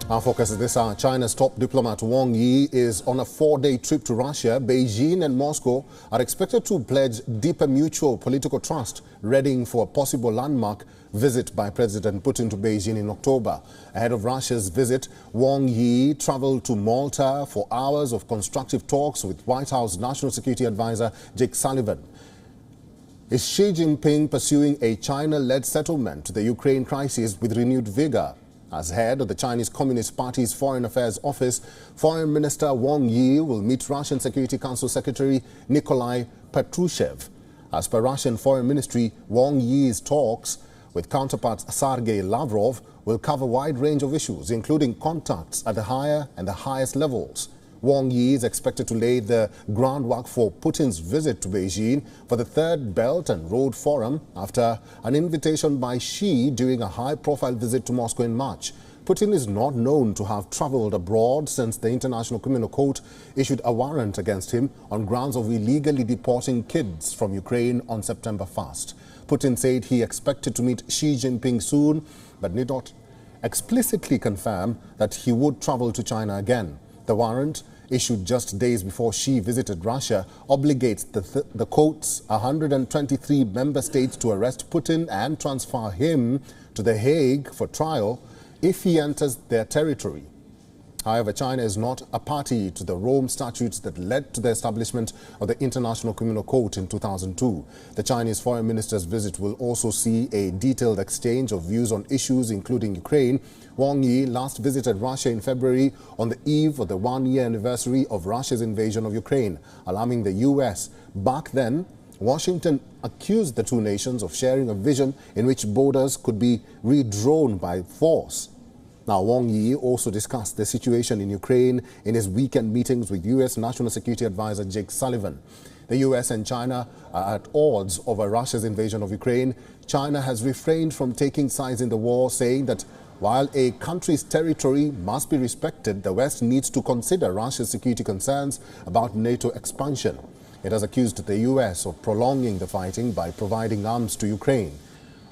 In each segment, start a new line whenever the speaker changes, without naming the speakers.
Our focus is this hour. China's top diplomat Wang Yi is on a 4-day trip to Russia. Beijing and Moscow are expected to pledge deeper mutual political trust, readying for a possible landmark visit by President Putin to Beijing in October. Ahead of Russia's visit, Wang Yi traveled to Malta for hours of constructive talks with White House National Security Advisor Jake Sullivan. Is Xi Jinping pursuing a China-led settlement to the Ukraine crisis with renewed vigor? As head of the Chinese Communist Party's Foreign Affairs Office, Foreign Minister Wang Yi will meet Russian Security Council Secretary Nikolai Patrushev. As per Russian Foreign Ministry, Wang Yi's talks with counterpart Sergei Lavrov will cover a wide range of issues, including contacts at the higher and the highest levels. Wang Yi is expected to lay the groundwork for Putin's visit to Beijing for the Third Belt and Road Forum after an invitation by Xi during a high-profile visit to Moscow in March. Putin is not known to have traveled abroad since the International Criminal Court issued a warrant against him on grounds of illegally deporting kids from Ukraine on September 1st. Putin said he expected to meet Xi Jinping soon, but did not explicitly confirm that he would travel to China again. The warrant, issued just days before Xi visited Russia, obligates the court's 123 member states to arrest Putin and transfer him to The Hague for trial if he enters their territory. However, China is not a party to the Rome Statutes that led to the establishment of the International Criminal Court in 2002. The Chinese foreign minister's visit will also see a detailed exchange of views on issues including Ukraine. Wang Yi last visited Russia in February on the eve of the one-year anniversary of Russia's invasion of Ukraine, alarming the U.S. Back then, Washington accused the two nations of sharing a vision in which borders could be redrawn by force. Now, Wang Yi also discussed the situation in Ukraine in his weekend meetings with U.S. National Security Advisor Jake Sullivan. The U.S. and China are at odds over Russia's invasion of Ukraine. China has refrained from taking sides in the war, saying that while a country's territory must be respected, the West needs to consider Russia's security concerns about NATO expansion. It has accused the U.S. of prolonging the fighting by providing arms to Ukraine.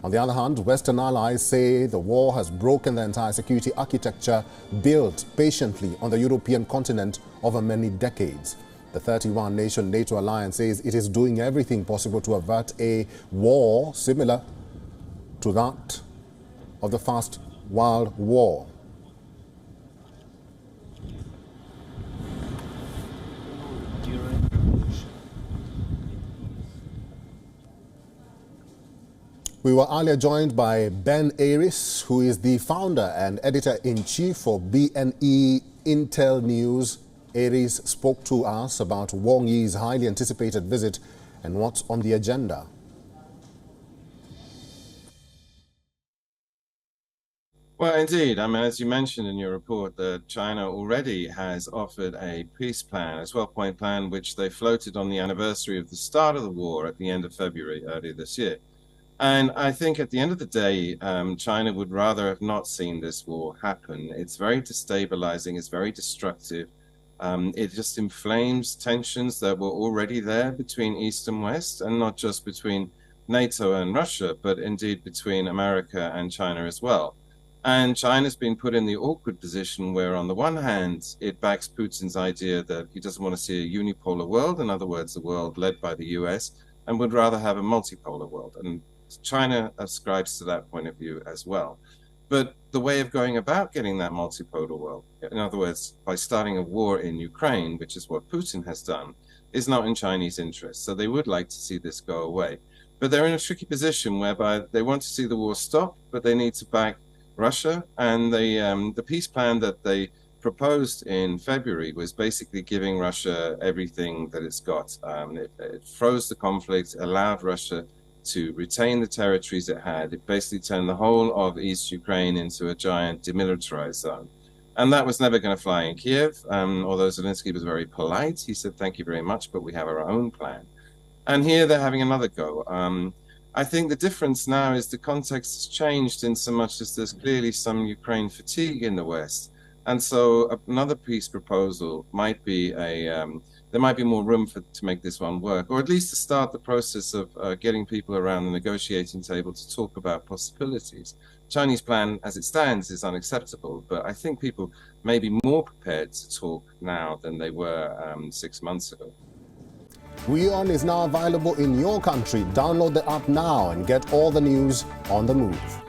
On the other hand, Western allies say the war has broken the entire security architecture built patiently on the European continent over many decades. The 31-nation NATO alliance says it is doing everything possible to avert a war similar to that of the First World War. We were earlier joined by Ben Aris, who is the founder and editor-in-chief for BNE Intel News. Aris spoke to us about Wang Yi's highly anticipated visit and what's on the agenda.
Well, indeed. I mean, as you mentioned in your report, that China already has offered a peace plan, a 12-point plan, which they floated on the anniversary of the start of the war at the end of February earlier this year. And I think at the end of the day, China would rather have not seen this war happen. It's very destabilizing, it's very destructive. It just inflames tensions that were already there between East and West, and not just between NATO and Russia, but indeed between America and China as well. And China's been put in the awkward position where, on the one hand, it backs Putin's idea that he doesn't want to see a unipolar world, in other words, a world led by the US, and would rather have a multipolar world. And China ascribes to that point of view as well. But the way of going about getting that multipolar world, in other words, by starting a war in Ukraine, which is what Putin has done, is not in Chinese interest. So they would like to see this go away. But they're in a tricky position whereby they want to see the war stop, but they need to back Russia. And the peace plan that they proposed in February was basically giving Russia everything that it's got. It froze the conflict, allowed Russia to retain the territories it had. It basically turned the whole of East Ukraine into a giant demilitarized zone. And that was never going to fly in Kiev, although Zelensky was very polite. He said, thank you very much, but we have our own plan. And here they're having another go. I think the difference now is the context has changed in so much as there's clearly some Ukraine fatigue in the West. And so another peace proposal might be the there might be more room to make this one work, or at least to start the process of getting people around the negotiating table to talk about possibilities. Chinese plan, as it stands, is unacceptable, but I think people may be more prepared to talk now than they were 6 months ago.
WION is now available in your country. Download the app now and get all the news on the move.